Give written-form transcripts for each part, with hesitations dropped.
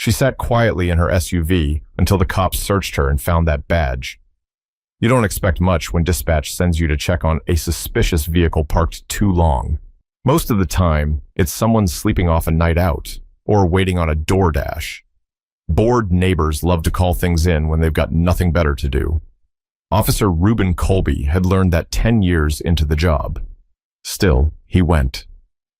She sat quietly in her SUV until the cops searched her and found that badge. You don't expect much when dispatch sends you to check on a suspicious vehicle parked too long. Most of the time, it's someone sleeping off a night out or waiting on a DoorDash. Bored neighbors love to call things in when they've got nothing better to do. Officer Reuben Colby had learned that 10 years into the job. Still, he went.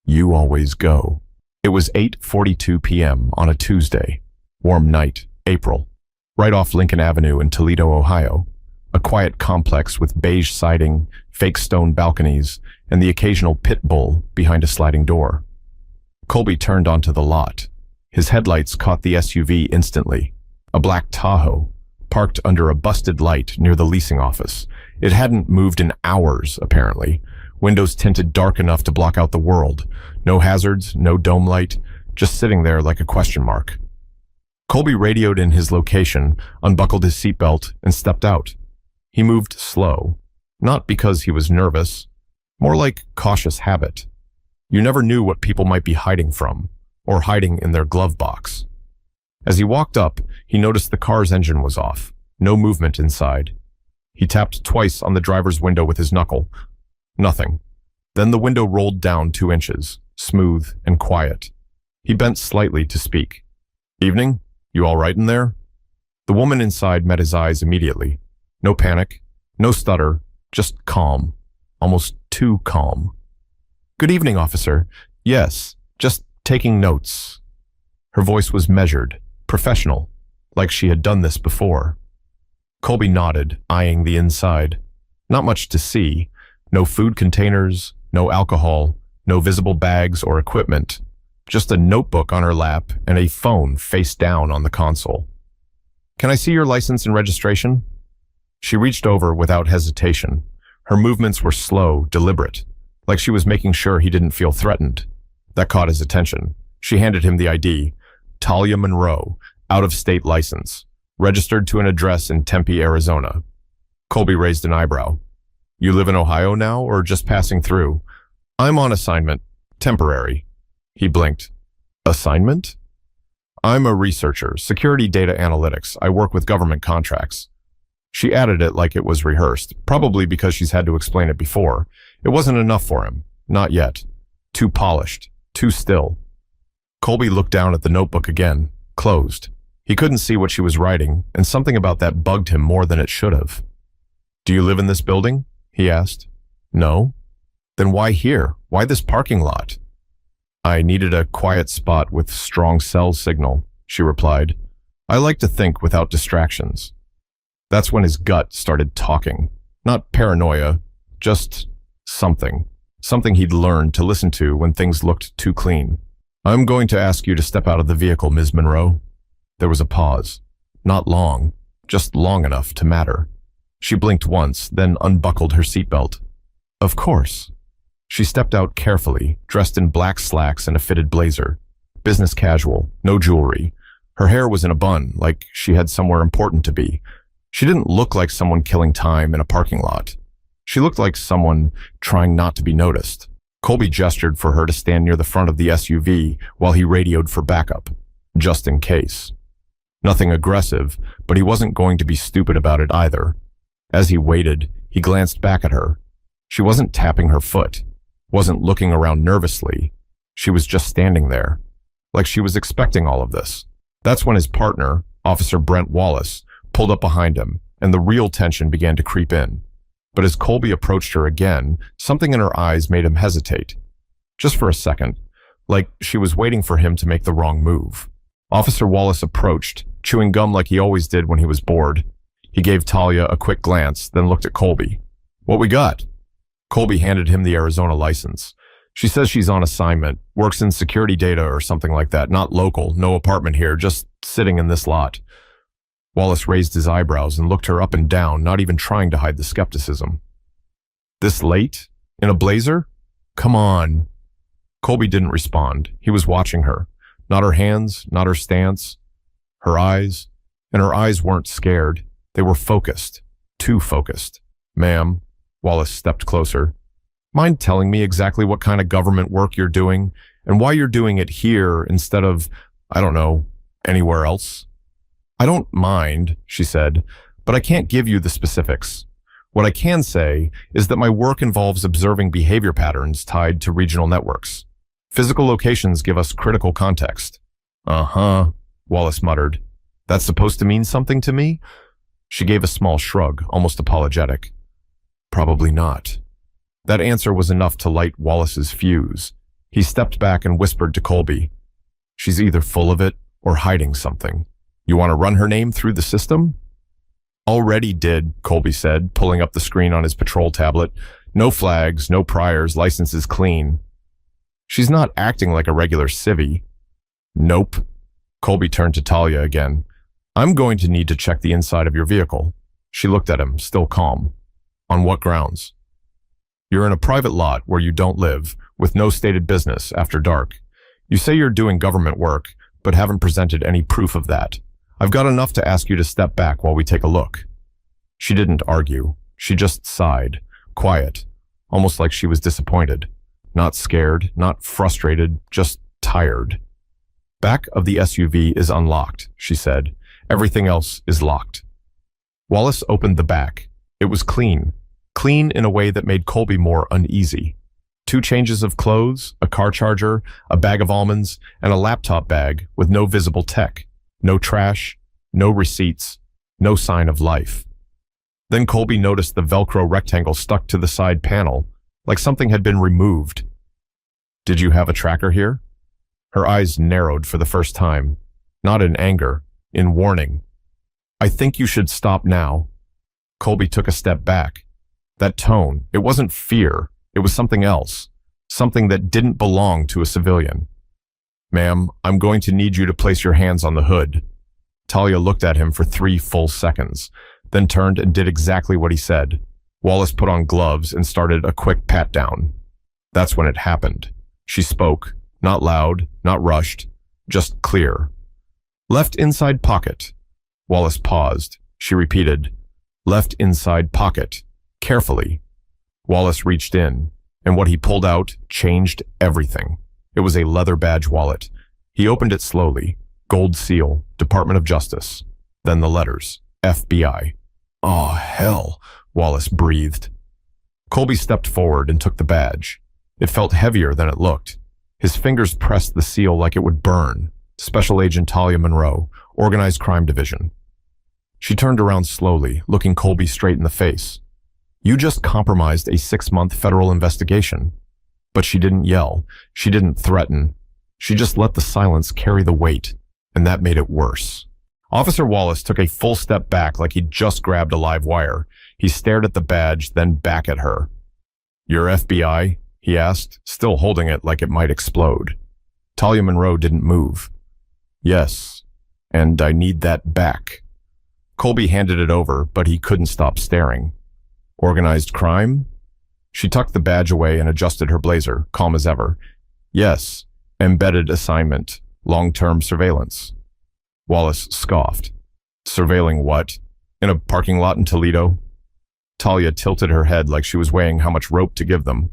You always go. It was 8:42 p.m. on a Tuesday. Warm night, April. Right off Lincoln Avenue in Toledo, Ohio. A quiet complex with beige siding, fake stone balconies, and the occasional pit bull behind a sliding door. Colby turned onto the lot. His headlights caught the SUV instantly. A black Tahoe, parked under a busted light near the leasing office. It hadn't moved in hours, apparently. Windows tinted dark enough to block out the world. No hazards, no dome light, just sitting there like a question mark. Colby radioed in his location, unbuckled his seatbelt, and stepped out. He moved slow, not because he was nervous, more like cautious habit. You never knew what people might be hiding from, or hiding in their glove box. As he walked up, he noticed the car's engine was off, no movement inside. He tapped twice on the driver's window with his knuckle. Nothing. Then the window rolled down 2 inches, smooth and quiet. He bent slightly to speak. Evening? You all right in there? The woman inside met his eyes immediately. No panic, no stutter, just calm. Almost too calm. Good evening, officer. Yes, just taking notes. Her voice was measured, professional, like she had done this before. Colby nodded, eyeing the inside. Not much to see. No food containers, no alcohol, no visible bags or equipment. Just a notebook on her lap and a phone face down on the console. Can I see your license and registration? She reached over without hesitation. Her movements were slow, deliberate, like she was making sure he didn't feel threatened. That caught his attention. She handed him the ID. Talia Monroe, out-of-state license, registered to an address in Tempe, Arizona. Colby raised an eyebrow. You live in Ohio now, or just passing through? I'm on assignment. Temporary. He blinked. Assignment? I'm a researcher, security data analytics. I work with government contracts. She added it like it was rehearsed, probably because she's had to explain it before. It wasn't enough for him. Not yet. Too polished. Too still. Colby looked down at the notebook again, closed. He couldn't see what she was writing, and something about that bugged him more than it should have. Do you live in this building? He asked. No. Then why here? Why this parking lot? I needed a quiet spot with strong cell signal, she replied. I like to think without distractions. That's when his gut started talking. Not paranoia, just something. Something he'd learned to listen to when things looked too clean. I'm going to ask you to step out of the vehicle, Ms. Monroe. There was a pause. Not long, just long enough to matter. She blinked once, then unbuckled her seatbelt. Of course. She stepped out carefully, dressed in black slacks and a fitted blazer. Business casual, no jewelry. Her hair was in a bun, like she had somewhere important to be. She didn't look like someone killing time in a parking lot. She looked like someone trying not to be noticed. Colby gestured for her to stand near the front of the SUV while he radioed for backup, just in case. Nothing aggressive, but he wasn't going to be stupid about it either. As he waited, he glanced back at her. She wasn't tapping her foot, wasn't looking around nervously. She was just standing there, like she was expecting all of this. That's when his partner, Officer Brent Wallace, pulled up behind him, and the real tension began to creep in. But as Colby approached her again, something in her eyes made him hesitate. Just for a second, like she was waiting for him to make the wrong move. Officer Wallace approached, chewing gum like he always did when he was bored. He gave Talia a quick glance, then looked at Colby. What we got? Colby handed him the Arizona license. She says she's on assignment, works in security data or something like that, not local, no apartment here, just sitting in this lot. Wallace raised his eyebrows and looked her up and down, not even trying to hide the skepticism. This late? In a blazer? Come on. Colby didn't respond. He was watching her. Not her hands, not her stance. Her eyes. And her eyes weren't scared. They were focused. Too focused. Ma'am. Wallace stepped closer. Mind telling me exactly what kind of government work you're doing and why you're doing it here instead of, I don't know, Anywhere else? I don't mind, she said, but I can't give you the specifics. What I can say is that my work involves observing behavior patterns tied to regional networks. Physical locations give us critical context. Uh-huh, Wallace muttered. That's supposed to mean something to me? She gave a small shrug, almost apologetic. Probably not. That answer was enough to light Wallace's fuse. He stepped back and whispered to Colby. She's either full of it or hiding something. You want to run her name through the system? Already did, Colby said, pulling up the screen on his patrol tablet. No flags, no priors, license is clean. She's not acting like a regular civvy. Nope. Colby turned to Talia again. I'm going to need to check the inside of your vehicle. She looked at him, still calm. On what grounds? You're in a private lot where you don't live, with no stated business after dark. You say you're doing government work, but haven't presented any proof of that. I've got enough to ask you to step back while we take a look. She didn't argue. She just sighed, quiet, almost like she was disappointed. Not scared, not frustrated, just tired. Back of the SUV is unlocked, she said. Everything else is locked. Wallace opened the back. It was clean. Clean in a way that made Colby more uneasy. 2 changes of clothes, a car charger, a bag of almonds, and a laptop bag with no visible tech. No trash, no receipts, no sign of life. Then Colby noticed the Velcro rectangle stuck to the side panel, like something had been removed. Did you have a tracker here? Her eyes narrowed for the first time, not in anger, in warning. I think you should stop now. Colby took a step back. That tone, it wasn't fear, it was something else, something that didn't belong to a civilian. Ma'am, I'm going to need you to place your hands on the hood. Talia looked at him for 3 full seconds, then turned and did exactly what he said. Wallace put on gloves and started a quick pat-down. That's when it happened. She spoke, not loud, not rushed, just clear. Left inside pocket. Wallace paused. She repeated, left inside pocket, carefully. Wallace reached in, and what he pulled out changed everything. It was a leather badge wallet. He opened it slowly. Gold seal, Department of Justice. Then the letters, FBI. Oh, hell, Wallace breathed. Colby stepped forward and took the badge. It felt heavier than it looked. His fingers pressed the seal like it would burn. Special Agent Talia Monroe, Organized Crime Division. She turned around slowly, looking Colby straight in the face. You just compromised a 6-month federal investigation. But she didn't yell. She didn't threaten. She just let the silence carry the weight, and that made it worse. Officer Wallace took a full step back like he'd just grabbed a live wire. He stared at the badge, then back at her. You're FBI? He asked, still holding it like it might explode. Talia Monroe didn't move. Yes, and I need that back. Colby handed it over, but he couldn't stop staring. Organized crime? She tucked the badge away and adjusted her blazer, calm as ever. Yes, embedded assignment, long-term surveillance. Wallace scoffed. Surveilling what? In a parking lot in Toledo? Talia tilted her head like she was weighing how much rope to give them.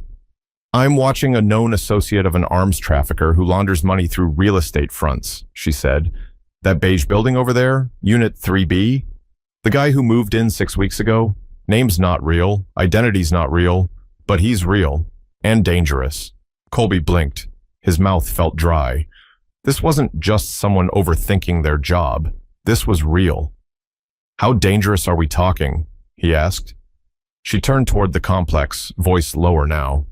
I'm watching a known associate of an arms trafficker who launders money through real estate fronts, she said. That beige building over there, Unit 3B? The guy who moved in 6 weeks ago? Name's not real, identity's not real, but he's real, and dangerous. Colby blinked. His mouth felt dry. This wasn't just someone overthinking their job. This was real. How dangerous are we talking? He asked. She turned toward the complex, voice lower now.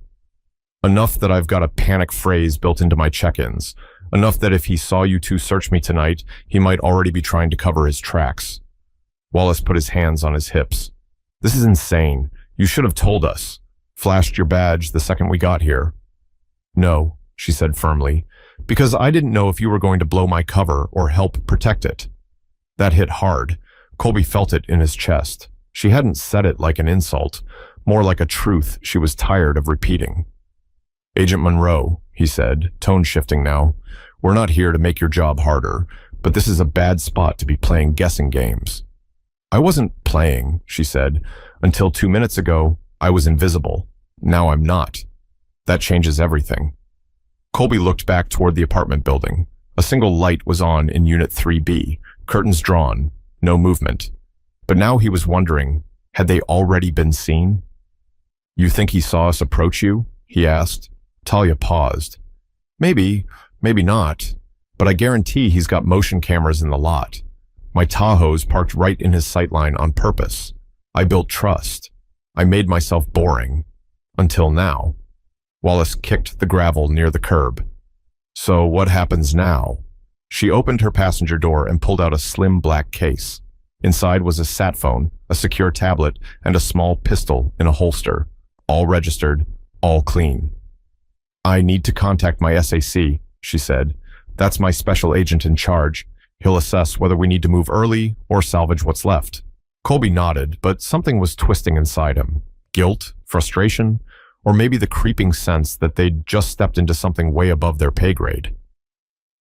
Enough that I've got a panic phrase built into my check-ins. Enough that if he saw you two search me tonight, he might already be trying to cover his tracks. Wallace put his hands on his hips. This is insane. You should have told us. Flashed your badge the second we got here. No, she said firmly, because I didn't know if you were going to blow my cover or help protect it. That hit hard. Colby felt it in his chest. She hadn't said it like an insult, more like a truth she was tired of repeating. Agent Monroe, he said, tone shifting now, we're not here to make your job harder, but this is a bad spot to be playing guessing games. I wasn't playing, she said. Until 2 minutes ago, I was invisible. Now I'm not. That changes everything. Colby looked back toward the apartment building. A single light was on in Unit 3B, curtains drawn, no movement. But now he was wondering, had they already been seen? "You think he saw us approach you?" he asked. Talia paused. Maybe not. But I guarantee he's got motion cameras in the lot. My Tahoe's parked right in his sightline on purpose. I built trust. I made myself boring. Until now. Wallace kicked the gravel near the curb. "So what happens now?" She opened her passenger door and pulled out a slim black case. Inside was a sat phone, a secure tablet, and a small pistol in a holster. All registered, all clean. "I need to contact my SAC," she said. "That's my special agent in charge. He'll assess whether we need to move early or salvage what's left." Colby nodded, but something was twisting inside him. Guilt, frustration, or maybe the creeping sense that they'd just stepped into something way above their pay grade.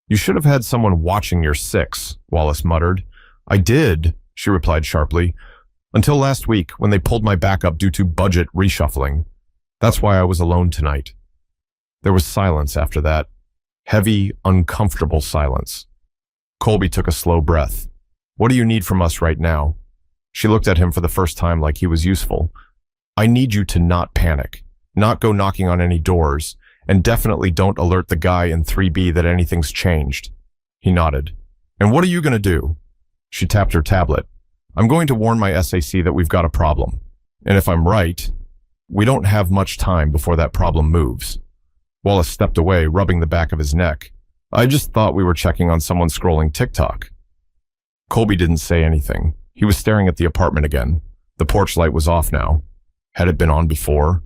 "You should have had someone watching your six," Wallace muttered. "I did," she replied sharply, "until last week when they pulled my backup due to budget reshuffling. That's why I was alone tonight." There was silence after that. Heavy, uncomfortable silence. Colby took a slow breath. "What do you need from us right now?" She looked at him for the first time like he was useful. "I need you to not panic. Not go knocking on any doors, and definitely don't alert the guy in 3B that anything's changed." He nodded. "And what are you going to do?" She tapped her tablet. "I'm going to warn my SAC that we've got a problem. And if I'm right, we don't have much time before that problem moves." Wallace stepped away, rubbing the back of his neck. "I just thought we were checking on someone scrolling TikTok." Colby didn't say anything. He was staring at the apartment again. The porch light was off now. Had it been on before?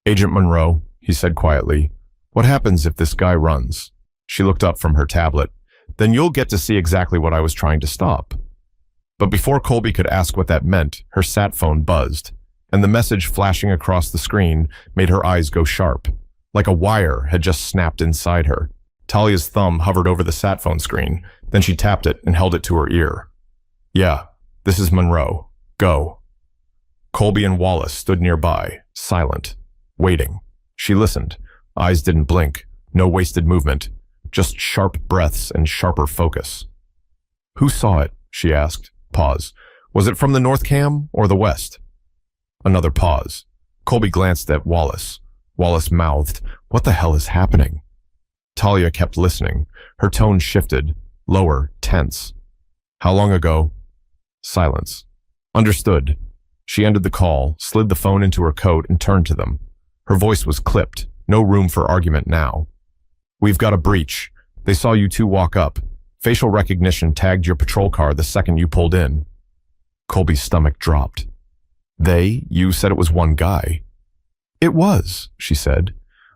"Agent Monroe," he said quietly, "what happens if this guy runs?" She looked up from her tablet. "Then you'll get to see exactly what I was trying to stop." But before Colby could ask what that meant, her sat phone buzzed, and the message flashing across the screen made her eyes go sharp, like a wire had just snapped inside her. Talia's thumb hovered over the sat phone screen, then she tapped it and held it to her ear. "Yeah, this is Monroe. Go." Colby and Wallace stood nearby, silent, waiting. She listened. Eyes didn't blink, no wasted movement, just sharp breaths and sharper focus. "Who saw it?" she asked. Pause. "Was it from the north cam or the west?" Another pause. Colby glanced at Wallace. Wallace mouthed, "What the hell is happening?" Talia kept listening. Her tone shifted, lower, tense. "How long ago?" Silence. "Understood." She ended the call, slid the phone into her coat, and turned to them. Her voice was clipped, no room for argument now. "We've got a breach. They saw you two walk up. Facial recognition tagged your patrol car the second you pulled in." Colby's stomach dropped. You said it was one guy." "It was," she said,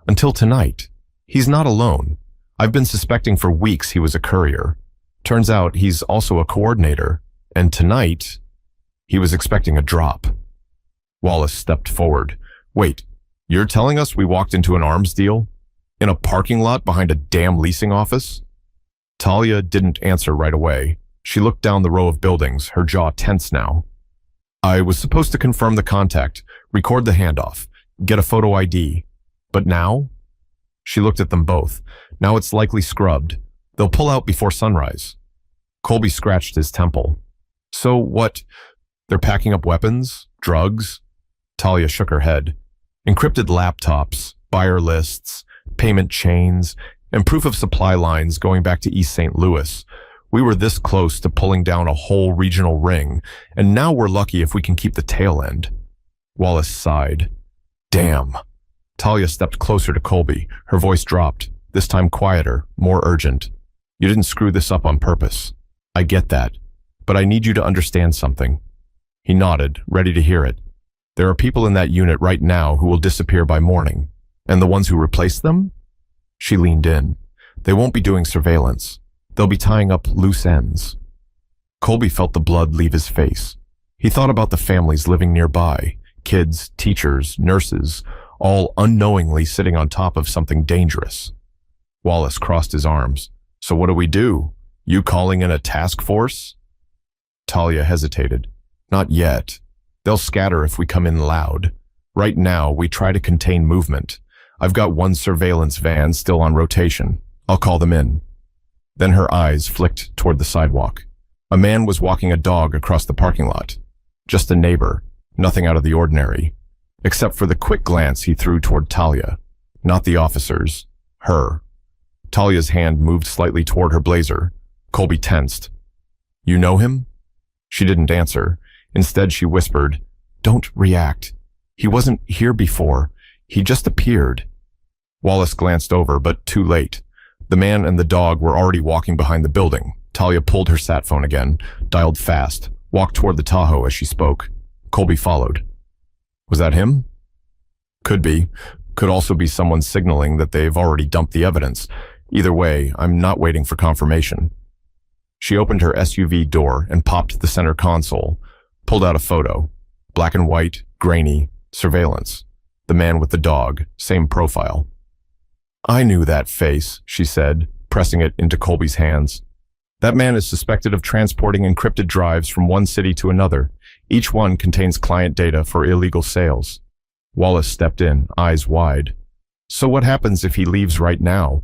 "until tonight. He's not alone. I've been suspecting for weeks he was a courier. Turns out he's also a coordinator. And tonight, he was expecting a drop." Wallace stepped forward. "Wait, you're telling us we walked into an arms deal? In a parking lot behind a damn leasing office?" Talia didn't answer right away. She looked down the row of buildings, her jaw tense now. "I was supposed to confirm the contact, record the handoff, get a photo ID. But now?" She looked at them both. "Now it's likely scrubbed. They'll pull out before sunrise." Colby scratched his temple. "So what? They're packing up weapons? Drugs?" Talia shook her head. "Encrypted laptops, buyer lists, payment chains, and proof of supply lines going back to East St. Louis. We were this close to pulling down a whole regional ring, and now we're lucky if we can keep the tail end." Wallace sighed. "Damn." Talia stepped closer to Colby. Her voice dropped, this time quieter, more urgent. "You didn't screw this up on purpose. I get that. But I need you to understand something." He nodded, ready to hear it. "There are people in that unit right now who will disappear by morning. And the ones who replace them?" She leaned in. "They won't be doing surveillance. They'll be tying up loose ends." Colby felt the blood leave his face. He thought about the families living nearby, kids, teachers, nurses, all unknowingly sitting on top of something dangerous. Wallace crossed his arms. "So what do we do? You calling in a task force?" Talia hesitated. "Not yet. They'll scatter if we come in loud. Right now, we try to contain movement. I've got one surveillance van still on rotation. I'll call them in." Then her eyes flicked toward the sidewalk. A man was walking a dog across the parking lot. Just a neighbor, nothing out of the ordinary, except for the quick glance he threw toward Talia. Not the officers, her. Talia's hand moved slightly toward her blazer. Colby tensed. "You know him?" She didn't answer. Instead, she whispered, "Don't react. He wasn't here before. He just appeared." Wallace glanced over, but too late. The man and the dog were already walking behind the building. Talia pulled her sat phone again, dialed fast, walked toward the Tahoe as she spoke. Colby followed. Was that him? Could be. Could also be someone signaling that they've already dumped the evidence. Either way, I'm not waiting for confirmation. She opened her SUV door and popped the center console, pulled out a photo. Black and white, grainy, surveillance. The man with the dog, same profile. "I knew that face," she said, pressing it into Colby's hands. "That man is suspected of transporting encrypted drives from one city to another. Each one contains client data for illegal sales." Wallace stepped in, eyes wide. "So what happens if he leaves right now?"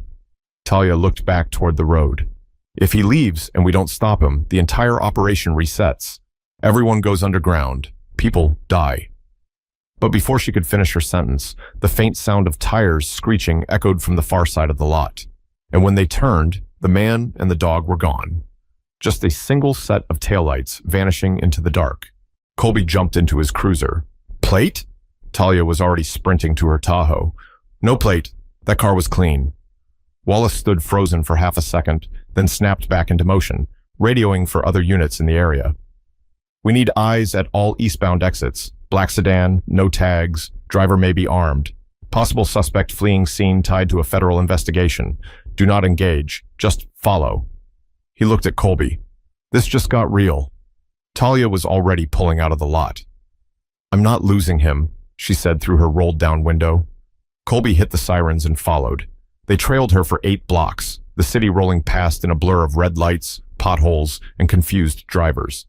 Talia looked back toward the road. "If he leaves and we don't stop him, the entire operation resets. Everyone goes underground. People die." But before she could finish her sentence, the faint sound of tires screeching echoed from the far side of the lot. And when they turned, the man and the dog were gone. Just a single set of taillights vanishing into the dark. Colby jumped into his cruiser. "Plate?" Talia was already sprinting to her Tahoe. "No plate. That car was clean." Wallace stood frozen for half a second, then snapped back into motion, radioing for other units in the area. "We need eyes at all eastbound exits. Black sedan, no tags, driver may be armed. Possible suspect fleeing scene tied to a federal investigation. Do not engage, just follow." He looked at Colby. This just got real. Talia was already pulling out of the lot. "I'm not losing him," she said through her rolled-down window. Colby hit the sirens and followed. They trailed her for 8 blocks, the city rolling past in a blur of red lights, potholes, and confused drivers.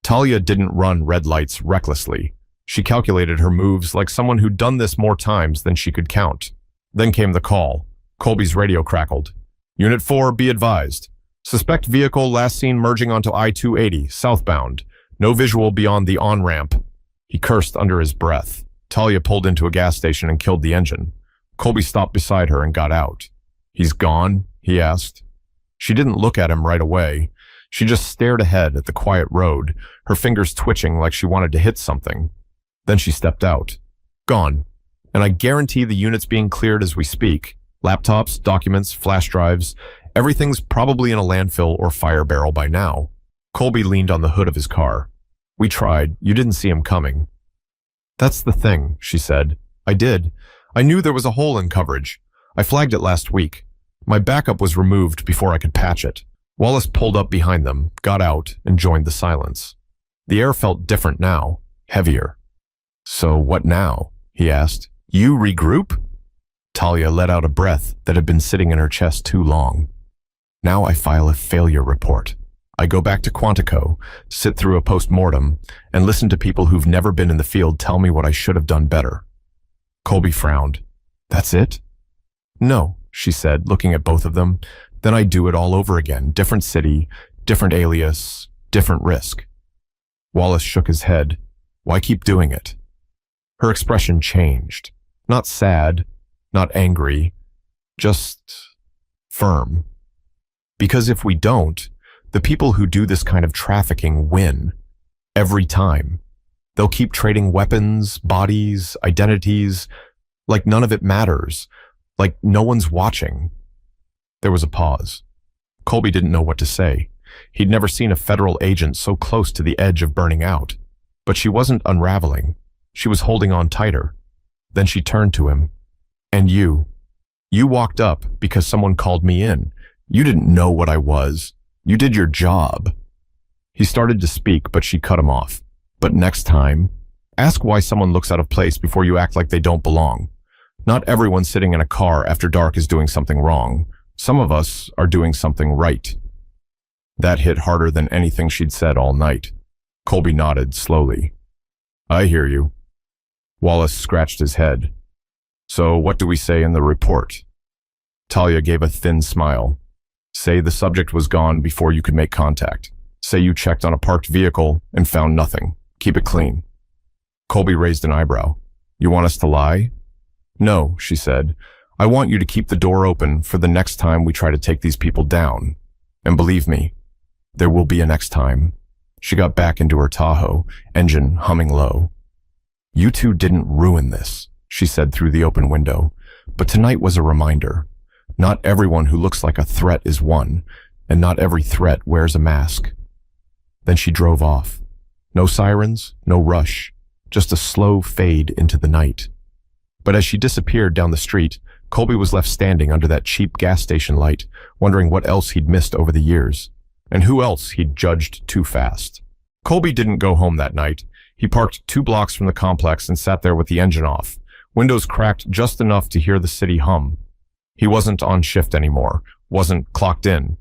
Talia didn't run red lights recklessly. She calculated her moves like someone who'd done this more times than she could count. Then came the call. Colby's radio crackled. "Unit 4, be advised. Suspect vehicle last seen merging onto I-280, southbound. No visual beyond the on-ramp." He cursed under his breath. Talia pulled into a gas station and killed the engine. Colby stopped beside her and got out. "He's gone?" he asked. She didn't look at him right away. She just stared ahead at the quiet road, her fingers twitching like she wanted to hit something. Then she stepped out. "Gone. And I guarantee the unit's being cleared as we speak. Laptops, documents, flash drives. Everything's probably in a landfill or fire barrel by now." Colby leaned on the hood of his car. "We tried. You didn't see him coming." "That's the thing," she said. "I did. I knew there was a hole in coverage. I flagged it last week. My backup was removed before I could patch it." Wallace pulled up behind them, got out, and joined the silence. The air felt different now, heavier. "So what now?" he asked. "You regroup?" Talia let out a breath that had been sitting in her chest too long. "Now I file a failure report. I go back to Quantico, sit through a post-mortem, and listen to people who've never been in the field tell me what I should have done better." Colby frowned. "That's it?" "No," she said, looking at both of them. "Then I do it all over again. Different city, different alias, different risk." Wallace shook his head. "Why keep doing it?" Her expression changed. Not sad, not angry, just firm. "Because if we don't, the people who do this kind of trafficking win. Every time. They'll keep trading weapons, bodies, identities, like none of it matters, like no one's watching." There was a pause. Colby didn't know what to say. He'd never seen a federal agent so close to the edge of burning out. But she wasn't unraveling. She was holding on tighter. Then she turned to him. "And you? You walked up because someone called me in. You didn't know what I was. You did your job." He started to speak, but she cut him off. "But next time, ask why someone looks out of place before you act like they don't belong. Not everyone sitting in a car after dark is doing something wrong. Some of us are doing something right." That hit harder than anything she'd said all night. Colby nodded slowly. "I hear you." Wallace scratched his head. "So what do we say in the report?" Talia gave a thin smile. Say the subject was gone before you could make contact. Say you checked on a parked vehicle and found nothing. Keep it clean. Colby raised an eyebrow. You want us to lie? No, she said. I want you to keep the door open for the next time we try to take these people down. And believe me, there will be a next time. She got back into her Tahoe, engine humming low. You two didn't ruin this, she said through the open window. But tonight was a reminder. Not everyone who looks like a threat is one, and not every threat wears a mask. Then she drove off. No sirens, no rush, just a slow fade into the night. But as she disappeared down the street, Colby was left standing under that cheap gas station light, wondering what else he'd missed over the years, and who else he'd judged too fast. Colby didn't go home that night. He parked 2 blocks from the complex and sat there with the engine off, windows cracked just enough to hear the city hum. He wasn't on shift anymore, wasn't clocked in,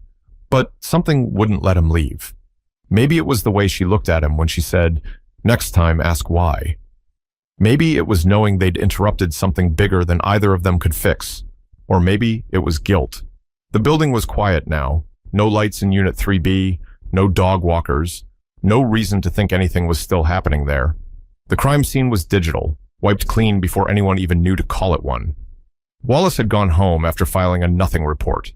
but something wouldn't let him leave. Maybe it was the way she looked at him when she said, "Next time, ask why." Maybe it was knowing they'd interrupted something bigger than either of them could fix. Or maybe it was guilt. The building was quiet now. No lights in Unit 3B, no dog walkers, no reason to think anything was still happening there. The crime scene was digital, wiped clean before anyone even knew to call it one. Wallace had gone home after filing a nothing report.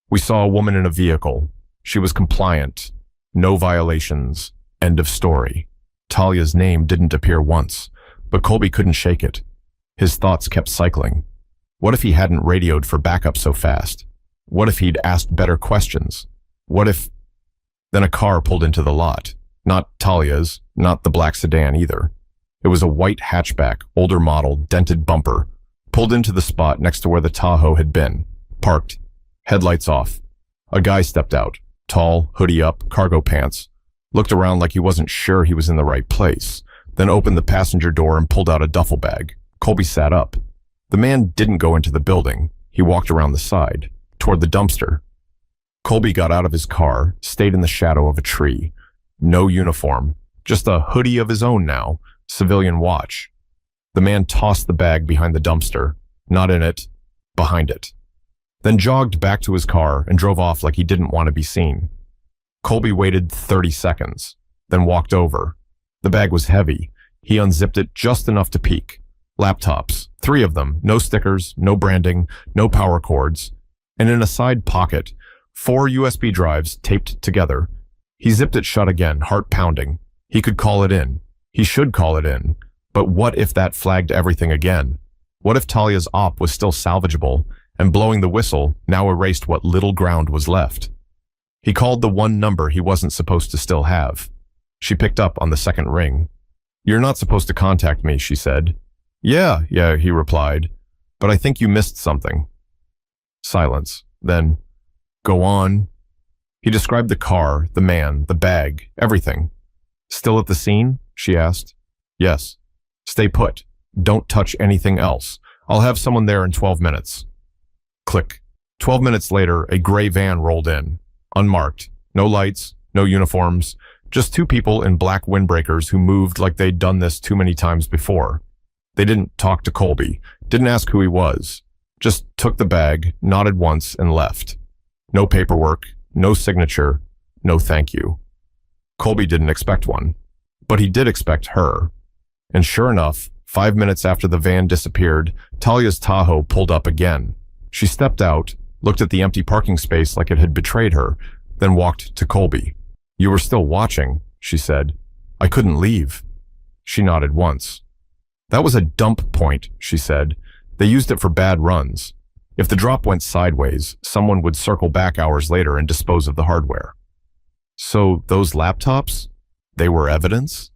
We saw a woman in a vehicle. She was compliant. No violations. End of story. Talia's name didn't appear once, but Colby couldn't shake it. His thoughts kept cycling. What if he hadn't radioed for backup so fast? What if he'd asked better questions? What if... Then a car pulled into the lot. Not Talia's, not the black sedan either. It was a white hatchback, older model, dented bumper, pulled into the spot next to where the Tahoe had been. Parked. Headlights off. A guy stepped out. Tall, hoodie up, cargo pants. Looked around like he wasn't sure he was in the right place. Then opened the passenger door and pulled out a duffel bag. Colby sat up. The man didn't go into the building. He walked around the side, toward the dumpster. Colby got out of his car, stayed in the shadow of a tree. No uniform, just a hoodie of his own now, civilian watch. The man tossed the bag behind the dumpster, not in it, behind it. Then jogged back to his car and drove off like he didn't want to be seen. Colby waited 30 seconds, then walked over. The bag was heavy. He unzipped it just enough to peek. Laptops, 3 of them, no stickers, no branding, no power cords. And in a side pocket, 4 USB drives taped together. He zipped it shut again, heart pounding. He could call it in. He should call it in. But what if that flagged everything again? What if Talia's op was still salvageable, and blowing the whistle now erased what little ground was left? He called the one number he wasn't supposed to still have. She picked up on the second ring. "You're not supposed to contact me," she said. Yeah, he replied. "But I think you missed something." Silence. Then, "Go on." He described the car, the man, the bag, everything. "Still at the scene?" she asked. "Yes." "Stay put. Don't touch anything else. I'll have someone there in 12 minutes. Click. 12 minutes later, a gray van rolled in. Unmarked. No lights, no uniforms. Just 2 people in black windbreakers who moved like they'd done this too many times before. They didn't talk to Colby, didn't ask who he was. Just took the bag, nodded once, and left. No paperwork, no signature, no thank you. Colby didn't expect one, but he did expect her. And sure enough, 5 minutes after the van disappeared, Talia's Tahoe pulled up again. She stepped out, looked at the empty parking space like it had betrayed her, then walked to Colby. "You were still watching," she said. "I couldn't leave." She nodded once. "That was a dump point," she said. "They used it for bad runs. If the drop went sideways, someone would circle back hours later and dispose of the hardware." "So those laptops? They were evidence?"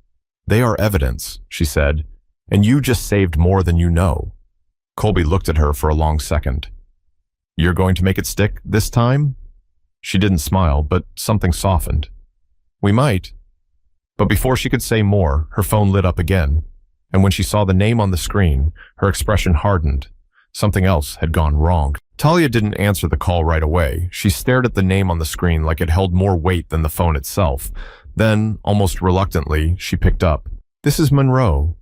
"They are evidence," she said. "And you just saved more than you know." Colby looked at her for a long second. "You're going to make it stick this time?" She didn't smile, but something softened. "We might." But before she could say more, her phone lit up again. And when she saw the name on the screen, her expression hardened. Something else had gone wrong. Talia didn't answer the call right away. She stared at the name on the screen like it held more weight than the phone itself. Then, almost reluctantly, she picked up. "This is Monroe."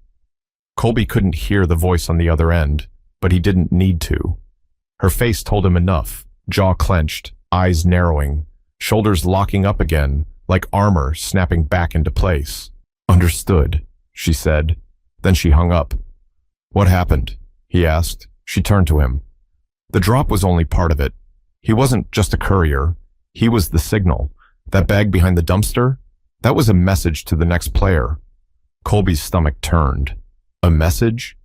Colby couldn't hear the voice on the other end, but he didn't need to. Her face told him enough, jaw clenched, eyes narrowing, shoulders locking up again, like armor snapping back into place. "Understood," she said. Then she hung up. "What happened?" he asked. She turned to him. The drop was only part of it. He wasn't just a courier. He was the signal. That bag behind the dumpster? That was a message to the next player. Colby's stomach turned. A message?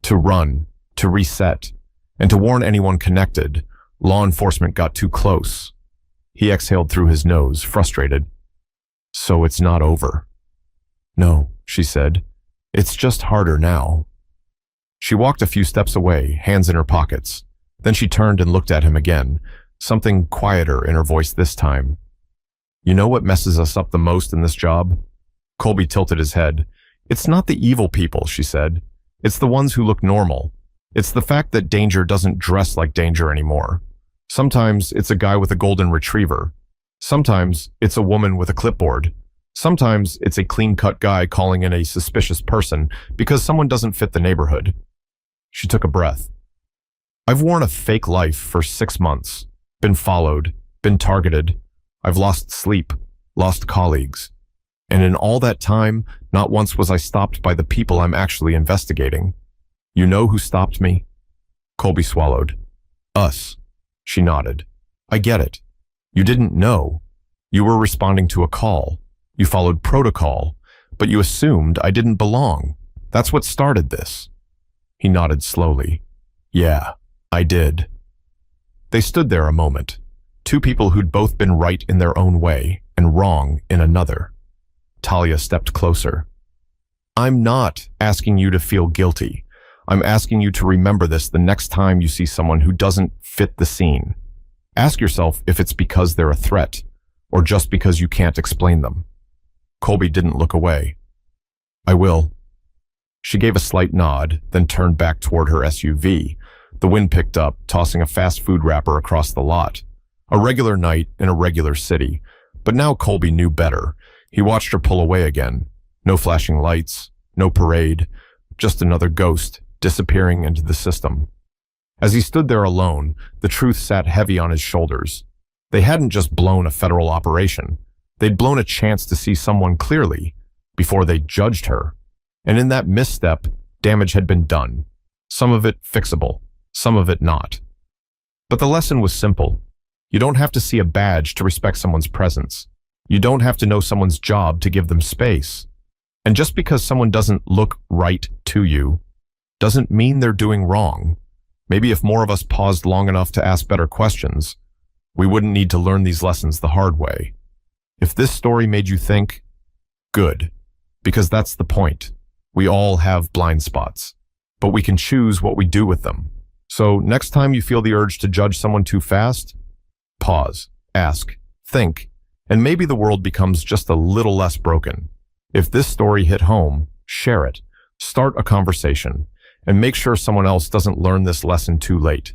To run, to reset, and to warn anyone connected. Law enforcement got too close. He exhaled through his nose, frustrated. "So it's not over." "No," she said. "It's just harder now." She walked a few steps away, hands in her pockets. Then she turned and looked at him again, something quieter in her voice this time. "You know what messes us up the most in this job?" Colby tilted his head. "It's not the evil people," she said. "It's the ones who look normal. It's the fact that danger doesn't dress like danger anymore. Sometimes it's a guy with a golden retriever. Sometimes it's a woman with a clipboard. Sometimes it's a clean-cut guy calling in a suspicious person because someone doesn't fit the neighborhood." She took a breath. "I've worn a fake life for 6 months, been followed, been targeted. I've lost sleep, lost colleagues. And in all that time, not once was I stopped by the people I'm actually investigating. You know who stopped me?" Colby swallowed. "Us." She nodded. "I get it. You didn't know. You were responding to a call. You followed protocol, but you assumed I didn't belong. That's what started this." He nodded slowly. "Yeah, I did." They stood there a moment. Two people who'd both been right in their own way and wrong in another. Talia stepped closer. "I'm not asking you to feel guilty. I'm asking you to remember this the next time you see someone who doesn't fit the scene. Ask yourself if it's because they're a threat or just because you can't explain them." Colby didn't look away. "I will." She gave a slight nod, then turned back toward her SUV. The wind picked up, tossing a fast food wrapper across the lot. A regular night in a regular city. But now Colby knew better. He watched her pull away again. No flashing lights, no parade, just another ghost disappearing into the system. As he stood there alone, the truth sat heavy on his shoulders. They hadn't just blown a federal operation. They'd blown a chance to see someone clearly before they judged her. And in that misstep, damage had been done. Some of it fixable, some of it not. But the lesson was simple. You don't have to see a badge to respect someone's presence. You don't have to know someone's job to give them space. And just because someone doesn't look right to you, doesn't mean they're doing wrong. Maybe if more of us paused long enough to ask better questions, we wouldn't need to learn these lessons the hard way. If this story made you think, good, because that's the point. We all have blind spots, but we can choose what we do with them. So next time you feel the urge to judge someone too fast, pause, ask, think, and maybe the world becomes just a little less broken. If this story hit home, share it, start a conversation, and make sure someone else doesn't learn this lesson too late.